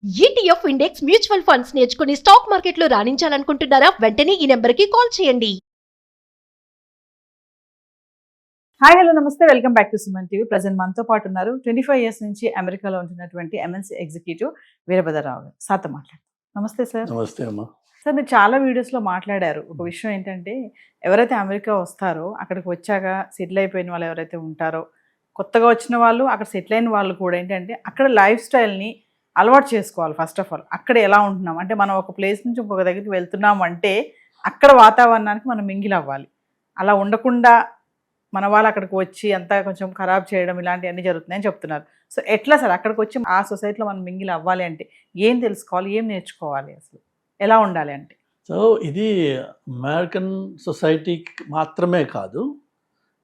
ETF index mutual funds నేర్చుకుని stock మార్కెట్లో రాణించాలనుకుంటున్నారా? వెంటనే ఈ నెంబర్కి కాల్ చేయండి. హాయ్ హలో నమస్తే, welcome back to Suman TV. Present మనతో పాటు ఉన్నారు 25 ఇయర్స్ నుంచి అమెరికాలో ఉంటున్నటువంటి ఎంఎన్సీ ఎగ్జిక్యూటివ్ వీరభద్రరావు గారు. సార్తో మాట్లాడతాం. నమస్తే సార్. నమస్తే అమ్మా. సార్, మీరు చాలా వీడియోస్లో మాట్లాడారు. ఒక విషయం ఏంటంటే, ఎవరైతే అమెరికా వస్తారో అక్కడికి వచ్చాక సెటిల్ అయిపోయిన వాళ్ళు ఎవరైతే ఉంటారో, కొత్తగా వచ్చిన వాళ్ళు, అక్కడ సెటిల్ అయిన వాళ్ళు కూడా ఏంటంటే అక్కడ లైఫ్ స్టైల్ని అలవాటు చేసుకోవాలి. ఫస్ట్ ఆఫ్ ఆల్ అక్కడ ఎలా ఉంటున్నాం అంటే, మనం ఒక ప్లేస్ నుంచి ఇంకొక దగ్గరికి వెళ్తున్నాం అంటే అక్కడ వాతావరణానికి మనం మింగిల్ అవ్వాలి. అలా ఉండకుండా మన వాళ్ళు అక్కడికి వచ్చి అంతా కొంచెం ఖరాబ్ చేయడం ఇలాంటివన్నీ జరుగుతున్నాయని చెప్తున్నారు. సో ఎట్లా సార్ అక్కడికి వచ్చి ఆ సొసైటీలో మనం మింగిల్ అవ్వాలి అంటే ఏం తెలుసుకోవాలి, ఏం నేర్చుకోవాలి, అసలు ఎలా ఉండాలి అంటే? సో ఇది అమెరికన్ సొసైటీకి మాత్రమే కాదు,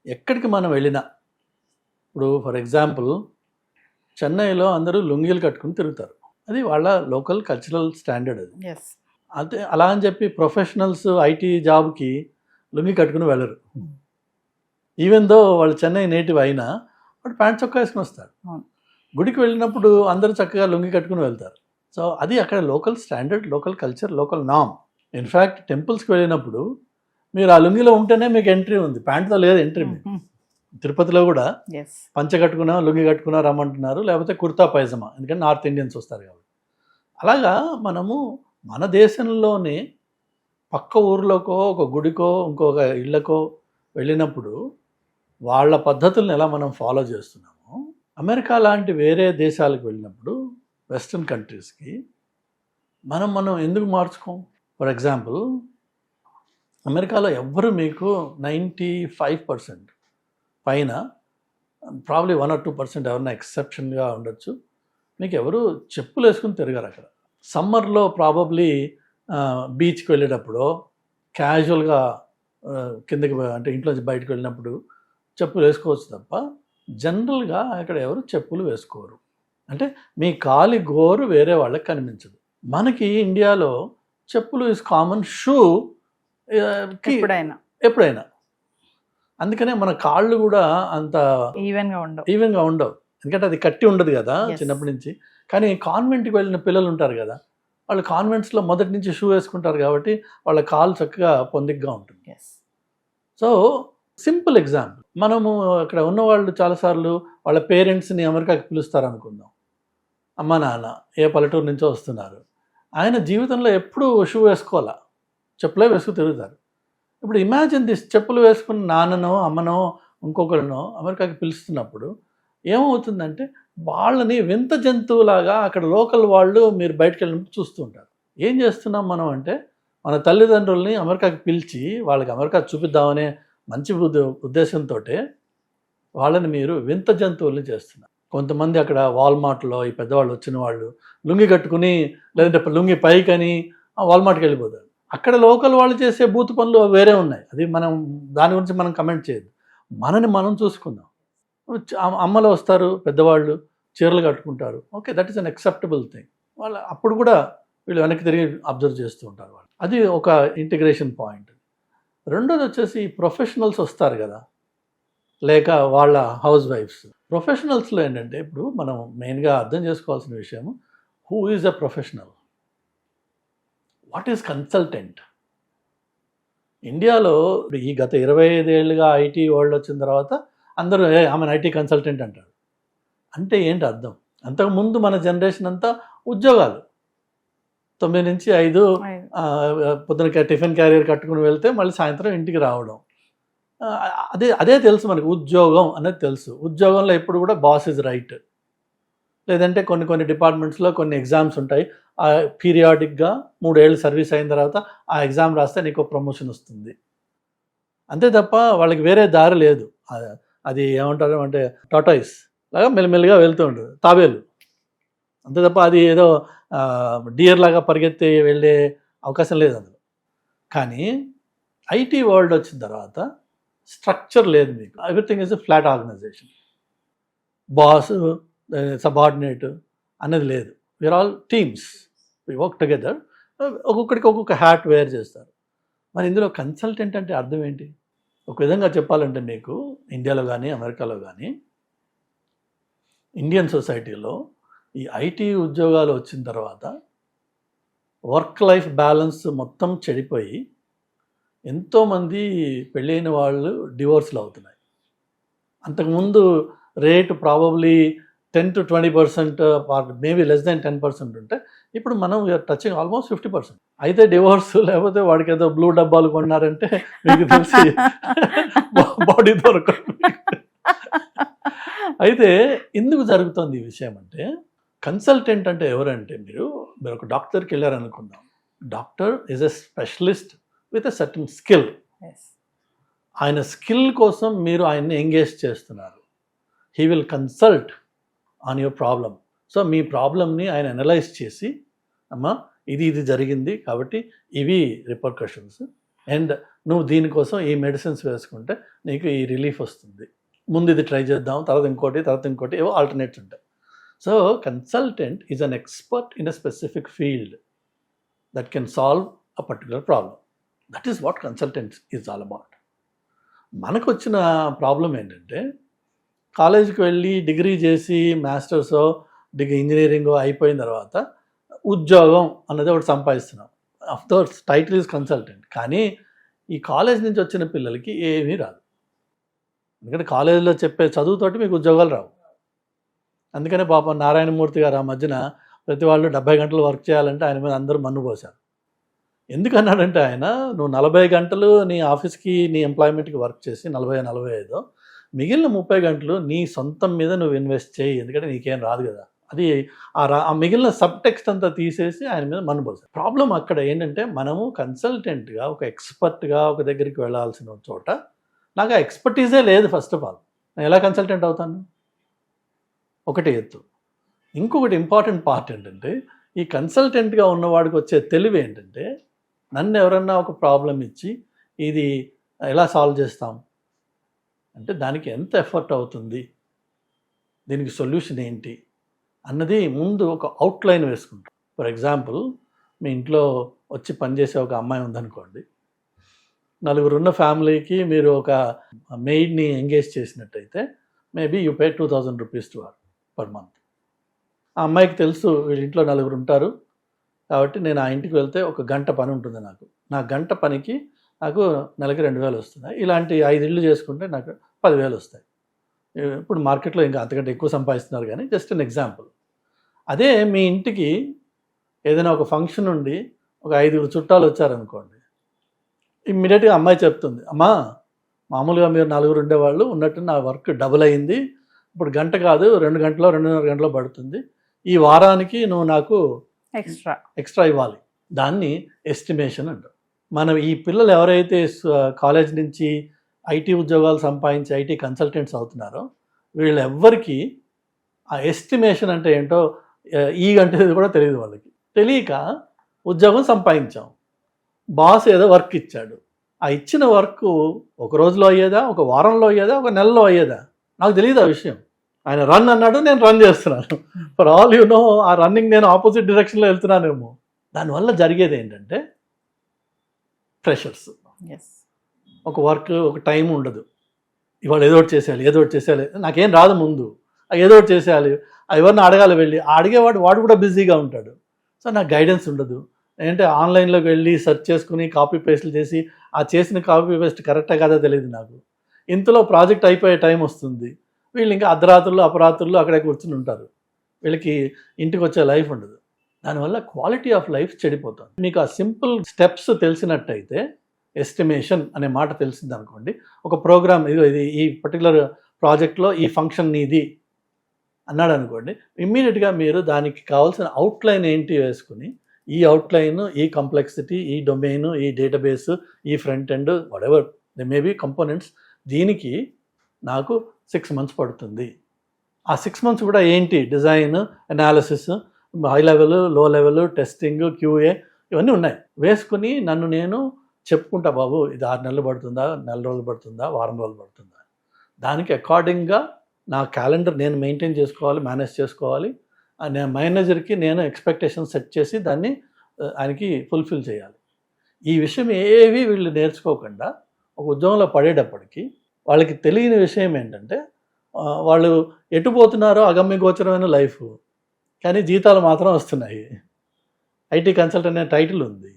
ఎక్కడికి మనం వెళ్ళినా. ఇప్పుడు ఫర్ ఎగ్జాంపుల్ చెన్నైలో అందరూ లుంగీలు కట్టుకుని తిరుగుతారు. అది వాళ్ళ లోకల్ కల్చరల్ స్టాండర్డ్. అది ఎస్. అదే అలా అని చెప్పి ప్రొఫెషనల్స్ ఐటీ జాబ్కి లుంగి కట్టుకుని వెళ్ళరు. ఈవెన్ దో వాళ్ళు చెన్నై నేటివ్ అయినా వాడు ప్యాంట్ చొక్కా వేసుకుని వస్తాడు. గుడికి వెళ్ళినప్పుడు అందరూ చక్కగా లుంగి కట్టుకుని వెళ్తారు. సో అది అక్కడ local standard, local culture, local నామ్. ఇన్ఫ్యాక్ట్ టెంపుల్స్కి వెళ్ళినప్పుడు మీరు ఆ లుంగిలో ఉంటేనే మీకు ఎంట్రీ ఉంది, ప్యాంట్తో లేదు ఎంట్రీ. మీకు తిరుపతిలో కూడా పంచ కట్టుకున్నా లుంగి కట్టుకున్నా రమ్మంటున్నారు, లేకపోతే కుర్తా పైజమా, ఎందుకంటే నార్త్ ఇండియన్స్ వస్తారు కాబట్టి. అలాగా మనము మన దేశంలోనే పక్క ఊర్లోకో ఒక గుడికో ఇంకొక ఇళ్ళకో వెళ్ళినప్పుడు వాళ్ళ పద్ధతులను ఎలా మనం ఫాలో చేస్తున్నామో, అమెరికా లాంటి వేరే దేశాలకు వెళ్ళినప్పుడు వెస్ట్రన్ కంట్రీస్కి మనం ఎందుకు మార్చుకోం? ఫర్ ఎగ్జాంపుల్ అమెరికాలో ఎవ్వరు మీకు 95% పైన, ప్రాబ్లీ 1 or 2% ఎవరైనా ఎక్సెప్షన్గా ఉండొచ్చు, మీకు ఎవరు చెప్పులు వేసుకుని తిరగారు. అక్కడ సమ్మర్లో ప్రాబబ్లీ బీచ్కి వెళ్ళేటప్పుడు క్యాజువల్గా కిందకి అంటే ఇంట్లోంచి బయటకు వెళ్ళినప్పుడు చెప్పులు వేసుకోవచ్చు తప్ప జనరల్గా అక్కడ ఎవరు చెప్పులు వేసుకోరు. అంటే మీ కాలి గోరు వేరే వాళ్ళకి కనిపించదు. మనకి ఇండియాలో చెప్పులు ఇస్ కామన్, షూ ఎప్పుడైనా. అందుకనే మన కాళ్ళు కూడా అంత ఈవెన్గా ఉండవు, ఎందుకంటే అది కట్టి ఉండదు కదా చిన్నప్పటి నుంచి. కానీ కాన్వెంట్కి వెళ్ళిన పిల్లలు ఉంటారు కదా, వాళ్ళు కాన్వెంట్స్లో మొదటి నుంచి షూ వేసుకుంటారు కాబట్టి వాళ్ళ కాలు చక్కగా పొందిగ్గా ఉంటుంది. సో సింపుల్ ఎగ్జాంపుల్, మనము అక్కడ ఉన్నవాళ్ళు చాలాసార్లు వాళ్ళ పేరెంట్స్ని అమెరికాకి పిలుస్తారు అనుకుందాం. అమ్మ నాన్న ఏ పల్లెటూరు నుంచో వస్తున్నారు, ఆయన జీవితంలో ఎప్పుడూ షూ వేసుకోవాలా, చెప్పులే వేసుకు తిరుగుతారు. ఇప్పుడు ఇమాజిన్ దిస్, చెప్పులు వేసుకుని నాన్ననో అమ్మనో ఇంకొకరినో అమెరికాకి పిలుస్తున్నప్పుడు ఏమవుతుందంటే వాళ్ళని వింత జంతువులాగా అక్కడ లోకల్ వాళ్ళు మీరు బయటకు వెళ్ళినప్పుడు చూస్తూ ఉంటారు. ఏం చేస్తున్నాం మనం అంటే, మన తల్లిదండ్రుల్ని అమెరికాకి పిలిచి వాళ్ళకి అమెరికా చూపిద్దామనే మంచి ఉద్దేశంతో వాళ్ళని మీరు వింత జంతువుల్ని చేస్తున్నారు. కొంతమంది అక్కడ వాల్మార్ట్లో ఈ పెద్దవాళ్ళు వచ్చిన వాళ్ళు లుంగి కట్టుకుని, లేదంటే లుంగి పైకని వాల్మార్ట్కి వెళ్ళిపోతారు. అక్కడ లోకల్ వాళ్ళు చేసే బూతు పనులు వేరే ఉన్నాయి, అది మనం దాని గురించి మనం కమెంట్ చేయొద్దు. మనని మనం చూసుకుందాం. అమ్మలు వస్తారు, పెద్దవాళ్ళు చీరలు కట్టుకుంటారు, okay, that is an acceptable thing. వాళ్ళు అప్పుడు కూడా వీళ్ళు వెనక్కి తిరిగి అబ్జర్వ్ చేస్తూ ఉంటారు వాళ్ళు. అది ఒక ఇంటిగ్రేషన్ పాయింట్. రెండోది వచ్చేసి ప్రొఫెషనల్స్ వస్తారు కదా, లేక వాళ్ళ హౌస్ వైఫ్స్. ప్రొఫెషనల్స్లో ఏంటంటే ఇప్పుడు మనం మెయిన్గా అర్థం చేసుకోవాల్సిన విషయం, who is a professional, what is consultant. ఇండియాలో ఈ గత 25 ఏళ్ళుగా ఐటీ వరల్డ్ వచ్చిన తర్వాత అందరూ ఆమె ఐటీ కన్సల్టెంట్ అంటారు. అంటే ఏంటి అర్థం? అంతకుముందు మన జనరేషన్ అంతా ఉద్యోగాలు 9 నుంచి 5, పొద్దున టిఫిన్ క్యారియర్ కట్టుకుని వెళ్తే మళ్ళీ సాయంత్రం ఇంటికి రావడం, అదే తెలుసు మనకి. ఉద్యోగం అనేది తెలుసు. ఉద్యోగంలో ఎప్పుడు కూడా బాస్ ఇస్ రైట్, లేదంటే కొన్ని డిపార్ట్మెంట్స్లో కొన్ని ఎగ్జామ్స్ ఉంటాయి, పీరియాడిక్గా 3 ఏళ్ళు సర్వీస్ అయిన తర్వాత ఆ ఎగ్జామ్ రాస్తే నీకు ప్రమోషన్ వస్తుంది. అంతే తప్ప వాళ్ళకి వేరే దారి లేదు. అది ఏమంటారు అంటే టాటాయిస్ లాగా మెల్లిమెల్లిగా వెళ్తూ ఉంటుంది, తాబేలు. అంతే తప్ప అది ఏదో డియర్ లాగా పరిగెత్తి వెళ్ళే అవకాశం లేదు అందులో. కానీ ఐటీ వరల్డ్ వచ్చిన తర్వాత స్ట్రక్చర్ లేదు మీకు, everything is a flat organization. Boss subordinate అనేది లేదు, we are all teams, we work together. ఒక్కొక్కడికి ఒక్కొక్క హ్యాట్ వేర్ చేస్తారు. మరి ఇందులో కన్సల్టెంట్ అంటే అర్థం ఏంటి? ఒక విధంగా చెప్పాలంటే మీకు ఇండియాలో కానీ అమెరికాలో కానీ ఇండియన్ సొసైటీలో ఈ ఐటీ ఉద్యోగాలు వచ్చిన తర్వాత వర్క్ లైఫ్ బ్యాలెన్స్ మొత్తం చెడిపోయి ఎంతోమంది పెళ్ళైన వాళ్ళు డివోర్స్లు అవుతున్నాయి. అంతకుముందు rate probably 10-20%, maybe less than 10% ఉంటే ఇప్పుడు మనం వీఆర్ టచింగ్ ఆల్మోస్ట్ 50%. అయితే డివోర్స్, లేకపోతే వాడికి ఏదో బ్లూ డబ్బాలు కొన్నారంటే మీకు తెలిసి బాడీ దొరకదు. అయితే ఎందుకు జరుగుతుంది ఈ విషయం అంటే, కన్సల్టెంట్ అంటే ఎవరంటే, మీరు ఒక డాక్టర్కి వెళ్ళారనుకుందాం. Doctor is a specialist with a certain skill. ఆయన స్కిల్ కోసం మీరు ఆయన్ని ఎంగేజ్ చేస్తున్నారు. He will consult on your problem. So మీ ప్రాబ్లమ్ని ఆయన అనలైజ్ చేసి, అమ్మా ఇది జరిగింది కాబట్టి ఇవి రిపర్కషన్స్, అండ్ నువ్వు దీనికోసం ఈ మెడిసిన్స్ వేసుకుంటే నీకు ఈ రిలీఫ్ వస్తుంది, ముందు ఇది ట్రై చేద్దాం, తర్వాత ఇంకోటి ఏవో ఆల్టర్నేట్స్ ఉంటాయి. So consultant is an expert in a specific field that can solve a particular problem. That is what consultant is all about. మనకు వచ్చిన ప్రాబ్లం ఏంటంటే, కాలేజీకి వెళ్ళి డిగ్రీ చేసి మాస్టర్సో ఇంజనీరింగో అయిపోయిన తర్వాత ఉద్యోగం అన్నది ఒకటి సంపాదిస్తున్నాం. Of course title is consultant, కానీ ఈ కాలేజ్ నుంచి వచ్చిన పిల్లలకి ఏమీ రాదు. ఎందుకంటే కాలేజీలో చెప్పే చదువుతోటి మీకు ఉద్యోగాలు రావు. అందుకనే పాపం నారాయణమూర్తి గారు ఆ మధ్యన ప్రతి వాళ్ళు 70 గంటలు వర్క్ చేయాలంటే ఆయన మీద అందరూ మన్ను పోశారు. ఎందుకన్నాడంటే ఆయన, నువ్వు 40 గంటలు నీ ఆఫీస్కి నీ ఎంప్లాయ్మెంట్కి వర్క్ చేసి 40-45 మిగిలిన 30 గంటలు నీ సొంతం మీద నువ్వు ఇన్వెస్ట్ చేయి, ఎందుకంటే నీకేం రాదు కదా. అది ఆ మిగిలిన సబ్ టెక్స్ట్ అంతా తీసేసి ఆయన మీద మన్ను పోశారు. ప్రాబ్లం అక్కడ ఏంటంటే, మనము కన్సల్టెంట్గా ఒక ఎక్స్పర్ట్గా ఒక దగ్గరికి వెళ్ళాల్సిన చోట నాకు ఆ ఎక్స్పర్టీజే లేదు. ఫస్ట్ ఆఫ్ ఆల్ నేను ఎలా కన్సల్టెంట్ అవుతాను? ఒకటి ఎత్తు. ఇంకొకటి ఇంపార్టెంట్ పార్ట్ ఏంటంటే, ఈ కన్సల్టెంట్గా ఉన్నవాడికి వచ్చే తెలివి ఏంటంటే, నన్ను ఎవరన్నా ఒక ప్రాబ్లం ఇచ్చి ఇది ఎలా సాల్వ్ చేస్తాం అంటే దానికి ఎంత ఎఫర్ట్ అవుతుంది, దీనికి సొల్యూషన్ ఏంటి అన్నది ముందు ఒక అవుట్లైన్ వేసుకుంటాం. ఫర్ ఎగ్జాంపుల్, మీ ఇంట్లో వచ్చి పనిచేసే ఒక అమ్మాయి ఉందనుకోండి, 4 ఉన్న ఫ్యామిలీకి మీరు ఒక మెయిడ్ని ఎంగేజ్ చేసినట్టయితే maybe you pay 2000 rupees to her per month. ఆ అమ్మాయికి తెలుసు వీళ్ళ ఇంట్లో 4 ఉంటారు కాబట్టి నేను ఆ ఇంటికి వెళ్తే ఒక గంట పని ఉంటుంది, నా గంట పనికి నాకు నెలకి 2000 వస్తున్నాయి. ఇలాంటి 5 ఇళ్ళు చేసుకుంటే నాకు 10,000 వస్తాయి. ఇప్పుడు మార్కెట్లో ఇంకా అంతకంటే ఎక్కువ సంపాదిస్తున్నారు, కానీ జస్ట్ అన్ ఎగ్జాంపుల్. అదే మీ ఇంటికి ఏదైనా ఒక ఫంక్షన్ ఉండి ఒక 5 చుట్టాలు వచ్చారనుకోండి, ఇమ్మీడియట్గా అమ్మాయి చెప్తుంది, అమ్మా మామూలుగా మీరు 4 ఉండేవాళ్ళు ఉన్నట్టు నా వర్క్ డబుల్ అయింది, ఇప్పుడు గంట కాదు 2 గంటలో 2.5 గంటలో పడుతుంది, ఈ వారానికి నువ్వు నాకు ఎక్స్ట్రా ఇవ్వాలి. దాన్ని ఎస్టిమేషన్ అంటారు. మనం ఈ పిల్లలు ఎవరైతే కాలేజ్ నుంచి ఐటీ ఉద్యోగాలు సంపాదించి ఐటీ కన్సల్టెంట్స్ అవుతున్నారో వీళ్ళెవ్వరికీ ఆ ఎస్టిమేషన్ అంటే ఏంటో ఈ గంటది కూడా తెలియదు. వాళ్ళకి తెలియక ఉద్యోగం సంపాదించాం, బాస్ ఏదో వర్క్ ఇచ్చాడు, ఆ ఇచ్చిన వర్క్ ఒక రోజులో అయ్యేదా, ఒక వారంలో అయ్యేదా, ఒక నెలలో అయ్యేదా నాకు తెలియదు ఆ విషయం. ఆయన రన్ అన్నాడు, నేను రన్ చేస్తున్నాను. ఫర్ ఆల్ యూ నో ఆ రన్నింగ్ నేను ఆపోజిట్ డైరెక్షన్లో వెళ్తున్నానేమో. దానివల్ల జరిగేది ఏంటంటే ప్రెషర్స్. ఒక వర్క్ ఒక టైం ఉండదు, ఇవాళ ఏదో ఒకటి చేసేయాలి, నాకేం రాదు ముందు, ఏదో ఒకటి చేసేయాలి, ఎవరిని అడగాలి, వెళ్ళి వాడు కూడా బిజీగా ఉంటాడు. సో నాకు గైడెన్స్ ఉండదు. ఏంటంటే ఆన్లైన్లోకి వెళ్ళి సెర్చ్ చేసుకుని కాపీ పేస్ట్లు చేసి ఆ చేసిన కాపీ పేస్ట్ కరెక్టా కాదా తెలియదు నాకు. ఇంతలో ప్రాజెక్ట్ అయిపోయే టైం వస్తుంది, వీళ్ళు ఇంకా అర్ధరాత్రులు అపరాత్రులు అక్కడే కూర్చుని ఉంటారు, వీళ్ళకి ఇంటికి వచ్చే లైఫ్ ఉండదు. దానివల్ల క్వాలిటీ ఆఫ్ లైఫ్ చెడిపోతుంది. మీకు ఆ సింపుల్ స్టెప్స్ తెలిసినట్టయితే, ఎస్టిమేషన్ అనే మాట తెలిసింది అనుకోండి, ఒక ప్రోగ్రామ్ ఇది ఈ పర్టికులర్ ప్రాజెక్ట్లో ఈ ఫంక్షన్ ఇది అన్నాడు అనుకోండి, ఇమ్మీడియట్గా మీరు దానికి కావాల్సిన అవుట్లైన్ ఏంటి వేసుకుని, ఈ అవుట్లైన్, ఈ కంప్లెక్సిటీ, ఈ డొమైన్, ఈ డేటాబేస్, ఈ front end, whatever they may be components, దీనికి నాకు 6 months పడుతుంది. ఆ 6 months కూడా ఏంటి, డిజైన్, అనాలిసిస్, హై లెవెల్, లో లెవెల్, టెస్టింగ్, క్యూఏ ఇవన్నీ ఉన్నాయి. వేసుకుని నన్ను నేను చెప్పుకుంటా, బాబు ఇది 6 నెలలు పడుతుందా, నెల రోజులు పడుతుందా, వారం రోజులు పడుతుందా, దానికి అకార్డింగ్గా నా క్యాలెండర్ నేను మెయింటైన్ చేసుకోవాలి, మేనేజ్ చేసుకోవాలి. నేను మేనేజర్కి నేను ఎక్స్పెక్టేషన్ సెట్ చేసి దాన్ని ఆయనకి ఫుల్ఫిల్ చేయాలి. ఈ విషయం ఏవి వీళ్ళు నేర్చుకోకుండా ఒక ఉద్యోగంలో పడేటప్పటికి వాళ్ళకి తెలియని విషయం ఏంటంటే, వాళ్ళు ఎటు పోతున్నారో అగమ్య గోచరమైన లైఫ్. కానీ జీతాలు మాత్రం వస్తున్నాయి. ఐటీ కన్సల్టెంట్ అనే టైటిల్ ఉంది,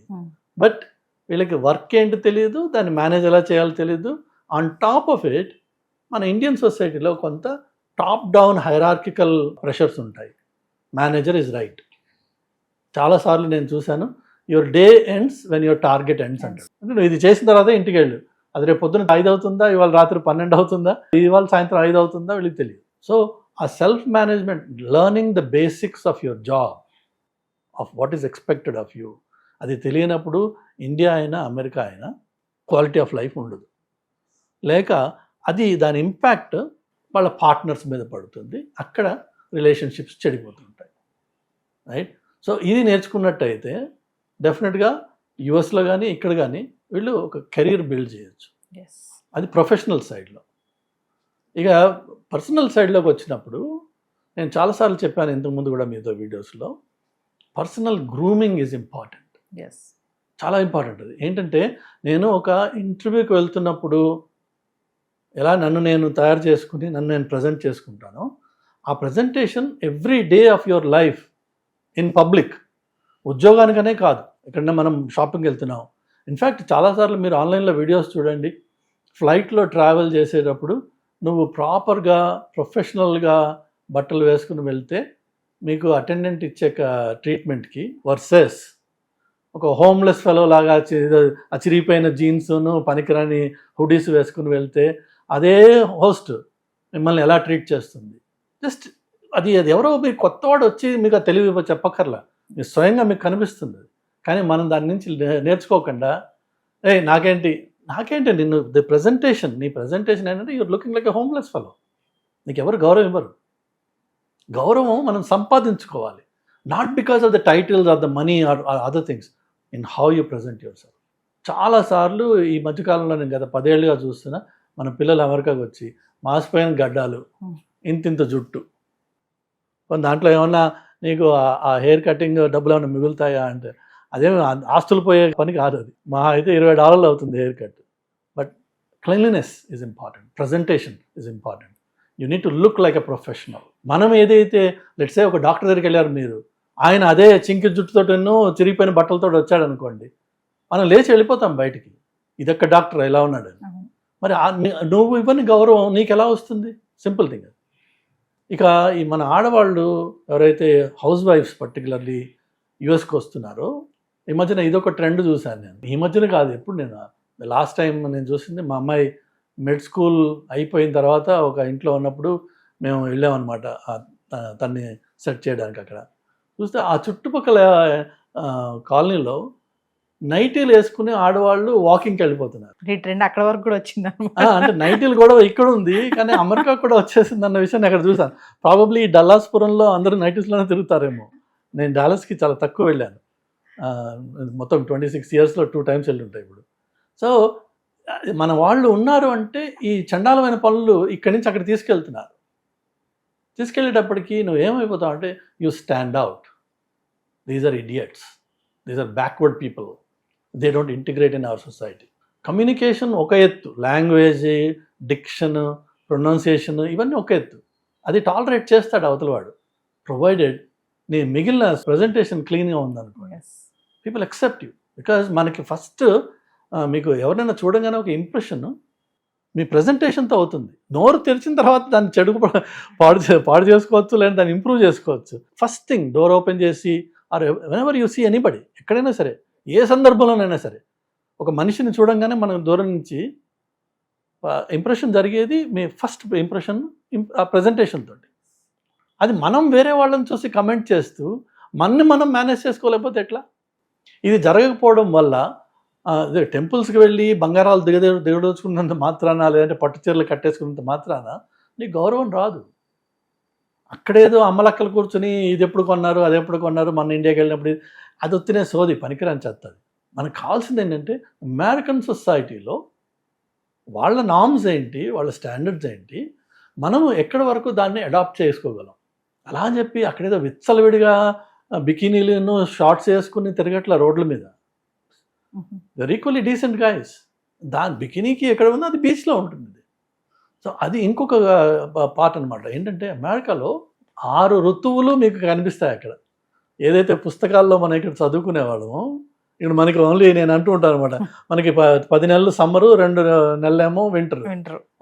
బట్ వీళ్ళకి వర్క్ ఏంటి తెలియదు, దాన్ని మేనేజ్ ఎలా చేయాలో తెలియదు. ఆన్ టాప్ ఆఫ్ ఇట్ మన ఇండియన్ సొసైటీలో కొంత టాప్ డౌన్ హైరార్కికల్ ప్రెషర్స్ ఉంటాయి. Manager is right. చాలాసార్లు నేను చూశాను, your day ends when your target ends అంటాడు. అంటే నువ్వు ఇది చేసిన తర్వాత ఇంటికి వెళ్ళు, అది రేపు పొద్దున్న 5 అవుతుందా, ఇవాళ రాత్రి 12 అవుతుందా, ఇవాళ సాయంత్రం 5 అవుతుందా, వీళ్ళకి తెలియదు. సో ఆ self management, learning the basics of your job, of what is expected of you, అది తెలియనప్పుడు ఇండియా అయినా అమెరికా అయినా క్వాలిటీ ఆఫ్ లైఫ్ ఉండదు. లేక అది దాని ఇంపాక్ట్ వాళ్ళ పార్ట్నర్స్ మీద పడుతుంది, అక్కడ రిలేషన్షిప్స్ చెడిపోతుంటాయి, రైట్? సో ఇది నేర్చుకున్నట్టయితే డెఫినెట్గా యుఎస్లో కానీ ఇక్కడ కానీ వీళ్ళు ఒక కెరీర్ బిల్డ్ చేయొచ్చు. అది ప్రొఫెషనల్ సైడ్లో. ఇక పర్సనల్ సైడ్లోకి వచ్చినప్పుడు నేను చాలాసార్లు చెప్పాను ఇంతకుముందు కూడా మీతో వీడియోస్లో, పర్సనల్ గ్రూమింగ్ ఈజ్ ఇంపార్టెంట్. చాలా ఇంపార్టెంట్. అది ఏంటంటే నేను ఒక ఇంటర్వ్యూకి వెళ్తున్నప్పుడు ఎలా నన్ను నేను తయారు చేసుకుని నన్ను నేను ప్రజెంట్ చేసుకుంటానో, ఆ presentation every day of your life in public, ఉద్యోగానికనే కాదు, ఎక్కడన్నా మనం షాపింగ్కి వెళ్తున్నాం. ఇన్ఫ్యాక్ట్ చాలాసార్లు మీరు ఆన్లైన్లో వీడియోస్ చూడండి, ఫ్లైట్లో ట్రావెల్ చేసేటప్పుడు నువ్వు ప్రాపర్గా ప్రొఫెషనల్గా బట్టలు వేసుకుని వెళ్తే మీకు అటెండెంట్ ఇచ్చే ట్రీట్మెంట్కి వర్సెస్ ఒక హోమ్లెస్ ఫెలో లాగా చిరిగిపోయిన జీన్స్ను పనికిరాని హుడీస్ వేసుకుని వెళ్తే అదే హోస్ట్ మిమ్మల్ని ఎలా ట్రీట్ చేస్తుంది. జస్ట్ అది ఎవరో మీరు కొత్తవాడు వచ్చి మీకు ఆ తెలివి చెప్పక్కర్లా, మీరు స్వయంగా మీకు కనిపిస్తుంది. కానీ మనం దాని నుంచి నేర్చుకోకుండా నాకేంటి నిన్ను నీ ప్రజెంటేషన్ ఏంటంటే your looking like a homeless fellow, నీకు ఎవరు గౌరవం ఇవ్వరు. గౌరవం మనం సంపాదించుకోవాలి, not because of the titles of the money are other things, in how you present your self. చాలాసార్లు ఈ మధ్యకాలంలో నేను గత 10 ఏళ్ళుగా చూస్తున్నా, మన పిల్లలు అమెరికాకి వచ్చి మాసిపోయిన గడ్డాలు, ఇంతింత జుట్టు, దాంట్లో ఏమన్నా నీకు ఆ హెయిర్ కటింగ్ డబ్బులు ఏమైనా మిగులుతాయా అంటే అదేమి ఆస్తులు పోయే పని కాదు. అది మా అయితే $20 అవుతుంది hair cut. But cleanliness is important, presentation is important. You need to look like a professional. మనం ఏదైతే లెట్స్ సే ఒక డాక్టర్ దగ్గరికి వెళ్ళారు మీరు, ఆయన అదే చింకి జుట్టుతోటెన్నో చిరిగిపోయిన బట్టలతో వచ్చాడు అనుకోండి, మనం లేచి వెళ్ళిపోతాం బయటికి, ఇదొక్క డాక్టర్ ఎలా ఉన్నాడు. మరి నువ్వు ఇవన్నీ గౌరవం నీకు ఎలా వస్తుంది? Simple thing. ఇక ఈ మన ఆడవాళ్ళు ఎవరైతే హౌస్ వైఫ్స్ పర్టికులర్లీ యుఎస్కి వస్తున్నారో, ఈ మధ్యన ఇదొక ట్రెండ్ చూశాను నేను. ఈ మధ్యన కాదు, ఎప్పుడు నేను లాస్ట్ టైం నేను చూసింది, మా అమ్మాయి మిడ్ స్కూల్ అయిపోయిన తర్వాత ఒక ఇంట్లో ఉన్నప్పుడు మేము వెళ్ళామన్నమాట తన్ని సెట్ చేయడానికి. అక్కడ చూస్తే ఆ చుట్టుపక్కల కాలనీలో నైటీలు వేసుకుని ఆడవాళ్ళు వాకింగ్కి వెళ్ళిపోతున్నారు. ఈ ట్రెండ్ అక్కడ వరకు కూడా వచ్చింది. అంటే నైటీలు కూడా ఇక్కడ ఉంది, కానీ అమెరికా కూడా వచ్చేసింది అన్న విషయాన్ని అక్కడ చూసాను. ప్రాబబ్లీ ఈ డల్లాస్పురంలో అందరూ నైటీస్లోనే తిరుగుతారేమో. నేను డాలస్కి చాలా తక్కువ వెళ్ళాను, మొత్తం 26 yearsలో 2 times వెళ్ళి ఉంటాయి ఇప్పుడు. సో మన వాళ్ళు ఉన్నారు అంటే ఈ చండాలమైన పనులు ఇక్కడి నుంచి అక్కడ తీసుకెళ్తున్నారు. తీసుకెళ్ళేటప్పటికి నువ్వు ఏమైపోతావు అంటే you stand out. These are idiots, these are backward people, they don't integrate in our society. Communication ఒక ఎత్తు, లాంగ్వేజ్, డిక్షన్, ప్రొనౌన్సియేషన్ ఇవన్నీ ఒక ఎత్తు, అది టాలరేట్ చేస్తాడు అవతలవాడు, ప్రొవైడెడ్ నీ మిగిలిన ప్రజెంటేషన్ క్లీన్గా ఉందనుకోండి. People accept you. బికాజ్ మనకి ఫస్ట్ మీకు ఎవరైనా చూడగానే ఒక ఇంప్రెషన్ మీ ప్రజెంటేషన్తో అవుతుంది. నోరు తెరిచిన తర్వాత దాన్ని చెడు పాడు చేసుకోవచ్చు, లేదా దాన్ని ఇంప్రూవ్ చేసుకోవచ్చు. ఫస్ట్ థింగ్ డోర్ ఓపెన్ చేసి or whenever you see anybody, ఎక్కడైనా సరే, ఏ సందర్భంలోనైనా సరే, ఒక మనిషిని చూడంగానే మనం దూరం నుంచి ఇంప్రెషన్ జరిగేది మీ ఫస్ట్ ఇంప్రెషన్ ఆ ప్రజెంటేషన్ తోటి. అది మనం వేరే వాళ్ళని చూసి కమెంట్ చేస్తూ మనం మేనేజ్ చేసుకోలేకపోతే ఎట్లా? ఇది జరగకపోవడం వల్ల టెంపుల్స్కి వెళ్ళి బంగారాలు దిగదోచుకున్నంత మాత్రాన, లేదంటే పట్టు చీరలు కట్టేసుకున్నంత మాత్రాన నీకు గౌరవం రాదు. అక్కడేదో అమ్మలక్కలు కూర్చొని ఇది ఎప్పుడు కొన్నారు, అది ఎప్పుడు కొన్నారు, మన ఇండియాకి వెళ్ళినప్పుడు అది వచ్చినే సోది, పనికిరాని చేస్తుంది. మనకు కావాల్సింది ఏంటంటే అమెరికన్ సొసైటీలో వాళ్ళ నార్మ్స్ ఏంటి, వాళ్ళ స్టాండర్డ్స్ ఏంటి, మనము ఎక్కడి వరకు దాన్ని అడాప్ట్ చేసుకోగలం. అలా అని చెప్పి అక్కడేదో విచ్చలవిడిగా బికినీలను షార్ట్స్ వేసుకుని తిరగట్ల రోడ్ల మీద. There equally decent guys. దాని బికినీకి ఎక్కడ ఉందో అది బీచ్లో ఉంటుంది. సో అది ఇంకొక పార్ట్ అనమాట. ఏంటంటే అమెరికాలో 6 ఋతువులు మీకు కనిపిస్తాయి అక్కడ. ఏదైతే పుస్తకాల్లో మనం ఇక్కడ చదువుకునేవాళ్ళమో ఇక్కడ మనకి ఓన్లీ నేను అంటూ ఉంటాను అనమాట, మనకి 10 నెలలు సమ్మరు, 2 నెలలేమో వింటర్.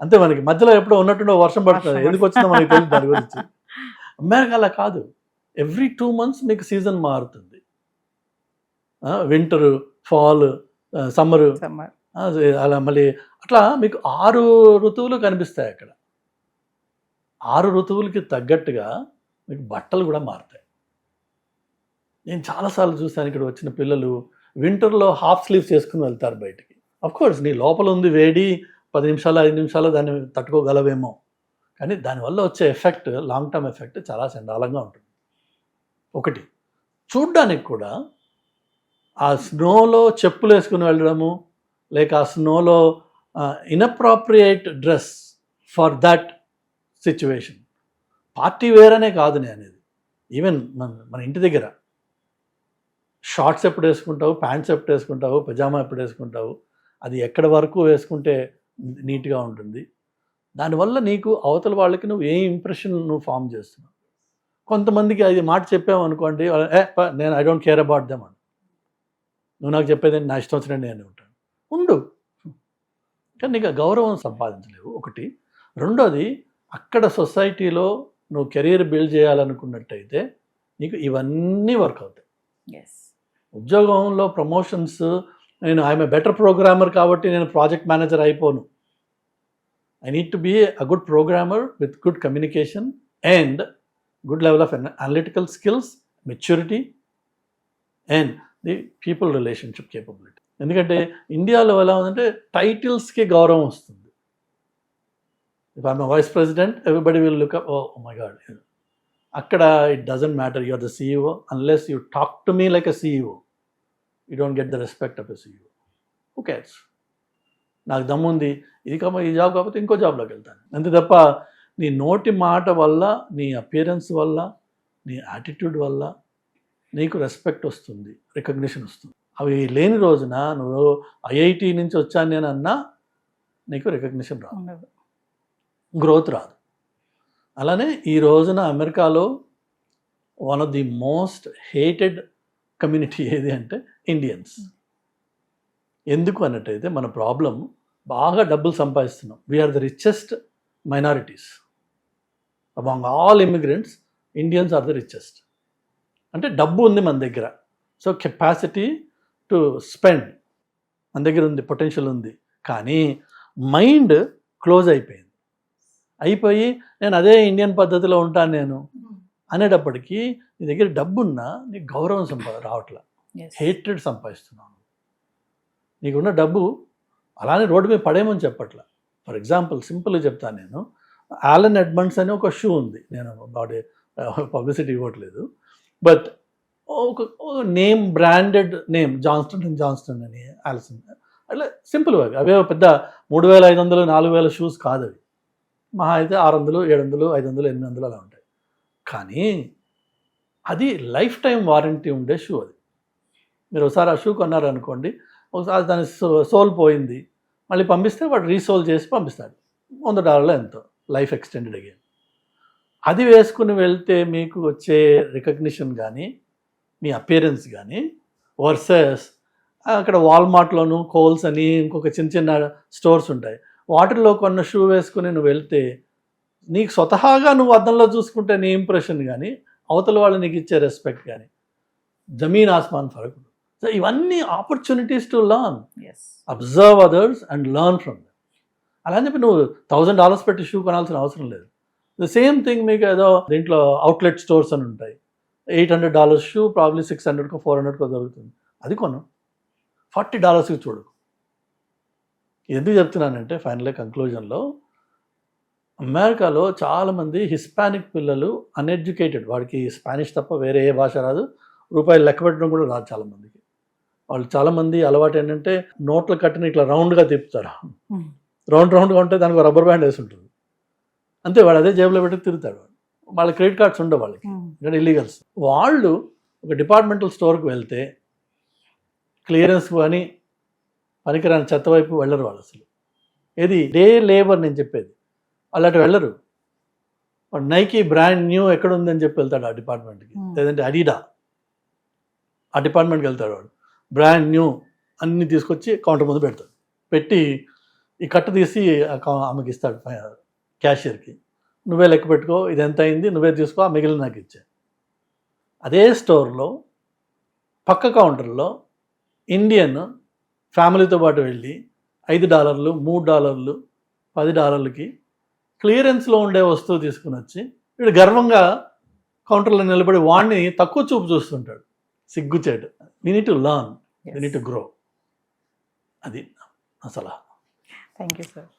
అంతే, మనకి మధ్యలో ఎప్పుడో ఉన్నట్టుండో వర్షం పడుతుంది, ఎందుకు వచ్చిందో మనకి తెలియదు దాని గురించి. అమెరికా అలా కాదు, ఎవ్రీ 2 months మీకు సీజన్ మారుతుంది. వింటరు, ఫాల్, సమ్మరు, అలా మళ్ళీ అట్లా మీకు 6 ఋతువులు కనిపిస్తాయి అక్కడ. 6 ఋతువులకి తగ్గట్టుగా మీకు బట్టలు కూడా మారుతాయి. నేను చాలాసార్లు చూశాను ఇక్కడ వచ్చిన పిల్లలు వింటర్లో హాఫ్ స్లీవ్స్ వేసుకుని వెళ్తారు బయటికి. అఫ్కోర్స్ నీ లోపల ఉంది వేడి, 10 నిమిషాలు 5 నిమిషాలు దాన్ని తట్టుకోగలవేమో, కానీ దానివల్ల వచ్చే ఎఫెక్ట్, లాంగ్ టర్మ్ ఎఫెక్ట్ చాలా చండాలంగా ఉంటుంది. ఒకటి, చూడ్డానికి కూడా ఆ స్నోలో చెప్పులు వేసుకుని వెళ్ళడము, లేక ఆ స్నోలో inappropriate dress for that situation. Party wear అనే కాదు నేను అనేది, ఈవెన్ మన ఇంటి దగ్గర షార్ట్స్ ఎప్పుడు వేసుకుంటావు, ప్యాంట్స్ ఎప్పుడు వేసుకుంటావు, పజామా ఎప్పుడు వేసుకుంటావు, అది ఎక్కడి వరకు వేసుకుంటే నీట్గా ఉంటుంది. దానివల్ల నీకు అవతల వాళ్ళకి నువ్వు ఏ ఇంప్రెషన్ నువ్వు ఫామ్ చేస్తున్నావు. కొంతమందికి అది మాట చెప్పావు అనుకోండి, నేను I don't care about them అని, నువ్వు నాకు చెప్పేది నా ఇష్టం వచ్చినట్టు నేను ఉంటాను, ఉండు, కానీ నీకు ఆ గౌరవం సంపాదించలేవు. ఒకటి. రెండోది, అక్కడ సొసైటీలో నువ్వు కెరీర్ బిల్డ్ చేయాలనుకున్నట్టయితే నీకు ఇవన్నీ వర్క్ అవుతాయి. ఉద్యోగంలో ప్రమోషన్స్, నేను ఐఎమ్ ఏ బెటర్ ప్రోగ్రామర్ కాబట్టి నేను ప్రాజెక్ట్ మేనేజర్ అయిపోను. I need to be a good programmer with good communication and good level of analytical skills, maturity and the people relationship capability. ఎందుకంటే ఇండియాలో ఎలా ఉందంటే టైటిల్స్కి గౌరవం వస్తుంది. If I'm vice president, everybody will look up, oh my God. అక్కడ it doesn't matter, you are the CEO unless you talk to me like a CEO. You don't get the respect of a CEO. Who cares? నాకు దమ్ముంది, ఇది ఈ job కాకపోతే ఇంకో జాబ్లోకి వెళ్తాను, అంతే తప్ప నీ నోటి మాట వల్ల, నీ అపియరెన్స్ వల్ల, నీ యాటిట్యూడ్ వల్ల నీకు రెస్పెక్ట్ వస్తుంది, రికగ్నిషన్ వస్తుంది. అవి లేని రోజున నువ్వు IIT నుంచి వచ్చాను నేను అన్నా నీకు రికగ్నిషన్ రాదు, గ్రోత్ రాదు. అలానే ఈ రోజున అమెరికాలో one of the most hated community ఏది అంటే ఇండియన్స్. ఎందుకు అన్నట్టయితే మన ప్రాబ్లం, బాగా డబ్బులు సంపాదిస్తున్నాం. We are the richest minorities among all immigrants. Indians are the richest. అంటే డబ్బు ఉంది మన దగ్గర, సో కెపాసిటీ టు స్పెండ్ మన దగ్గర ఉంది, పొటెన్షియల్ ఉంది. కానీ మైండ్ క్లోజ్ అయిపోయి నేను అదే ఇండియన్ పద్ధతిలో ఉంటాను నేను అనేటప్పటికీ నీ దగ్గర డబ్బున్నా నీకు గౌరవం రావట్లా, హేట్రెడ్ సంపాదిస్తున్నాను. నీకున్న డబ్బు అలానే రోడ్డు మీద పడేమని చెప్పట్లా. ఫర్ ఎగ్జాంపుల్ సింపుల్గా చెప్తాను నేను, ఆలన్ ఎడ్మండ్స్ అని ఒక షూ ఉంది, నేను బాడీ పబ్లిసిటీ ఇవ్వట్లేదు, బట్ ఒక నేమ్, బ్రాండెడ్ నేమ్, జాన్స్టన్ అని, ఆలిసన్, అట్లా సింపుల్గా అవే పెద్ద 3500 4000 షూస్ కాదు అవి. మహా అయితే 600 700 500 800 అలా ఉంటాయి. కానీ అది లైఫ్ టైం వారంటీ ఉండే షూ. అది మీరు ఒకసారి ఆ షూ కొన్నారనుకోండి, ఒకసారి దాని సోల్ పోయింది, మళ్ళీ పంపిస్తే వాడు రీసోల్ చేసి పంపిస్తాడు, $100 ఎంతో, లైఫ్ ఎక్స్టెండెడ్ అగైన్. అది వేసుకుని వెళ్తే మీకు వచ్చే రికగ్నిషన్ కానీ మీ అపియరెన్స్ కానీ వర్సెస్ అక్కడ వాల్మార్ట్లోను, కోల్స్ అని ఇంకొక చిన్న స్టోర్స్ ఉంటాయి, వాటిల్లో కొన్న షూ వేసుకుని నువ్వు వెళ్తే నీకు స్వతహాగా నువ్వు అద్దంలో చూసుకుంటే నీ ఇంప్రెషన్ కానీ అవతల వాళ్ళు నీకు ఇచ్చే రెస్పెక్ట్ కానీ జమీన్ ఆస్మాన్ ఫరక్. సో ఇవన్నీ opportunities to learn, observe others and learn from them. అలా అని చెప్పి నువ్వు $1000 పెట్టి షూ కొనాల్సిన అవసరం లేదు. ద సేమ్ థింగ్ మీకు ఏదో దీంట్లో అవుట్లెట్ స్టోర్స్ అని ఉంటాయి, $800 షూ ప్రాబ్లీ 600కో 400కో దొరుకుతుంది, అది కొను. $40కి చూడు. ఎందుకు చెప్తున్నానంటే ఫైనల్గా కంక్లూజన్లో, అమెరికాలో చాలామంది హిస్పానిక్ పిల్లలు అన్ఎడ్యుకేటెడ్, వాడికి స్పానిష్ తప్ప వేరే ఏ భాష రాదు, రూపాయలు లెక్క పెట్టడం కూడా రాదు చాలామందికి. వాళ్ళు చాలామంది అలవాటు ఏంటంటే నోట్లు కట్టిన ఇట్లా రౌండ్గా తిప్పుతారు, రౌండ్గా ఉంటే దానికి రబ్బర్ బ్యాండ్ వేసి ఉంటుంది, అంతే, వాడు అదే జేబులో పెట్టి తిరుగుతాడు. వాళ్ళ క్రెడిట్ కార్డ్స్ ఉండవు వాళ్ళకి, ఇక్కడ ఇల్లీగల్స్. వాళ్ళు ఒక డిపార్ట్మెంటల్ స్టోర్కి వెళ్తే క్లియరెన్స్ అని పనికిరాని చెత్త వైపు వెళ్ళరు వాళ్ళు. అసలు ఏది డే లేబర్ నేను చెప్పేది, వాళ్ళు అటు వెళ్ళరు. వాడు నైకీ బ్రాండ్ న్యూ ఎక్కడ ఉందని చెప్పి వెళ్తాడు ఆ డిపార్ట్మెంట్కి, లేదంటే అడిడా ఆ డిపార్ట్మెంట్కి వెళ్తాడు. వాడు బ్రాండ్ న్యూ అన్నీ తీసుకొచ్చి కౌంటర్ ముందు పెడతాడు. పెట్టి ఈ కట్ట తీసి ఆమెకి ఇస్తాడు క్యాషియర్కి, నువ్వే లెక్క పెట్టుకో, ఇది ఎంత అయింది నువ్వే తీసుకో, ఆ మిగిలిన నాకు ఇచ్చా. అదే స్టోర్లో పక్క కౌంటర్లో ఇండియన్ ఫ్యామిలీతో పాటు వెళ్ళి $5, $3, $10కి క్లియరెన్స్లో ఉండే వస్తువు తీసుకుని వచ్చి వీడు గర్వంగా కౌంటర్లో నిలబడి వాడిని తక్కువ చూపు చూస్తుంటాడు. సిగ్గుచేటు. We need to learn, we need to grow. అది అసలు. Thank you sir.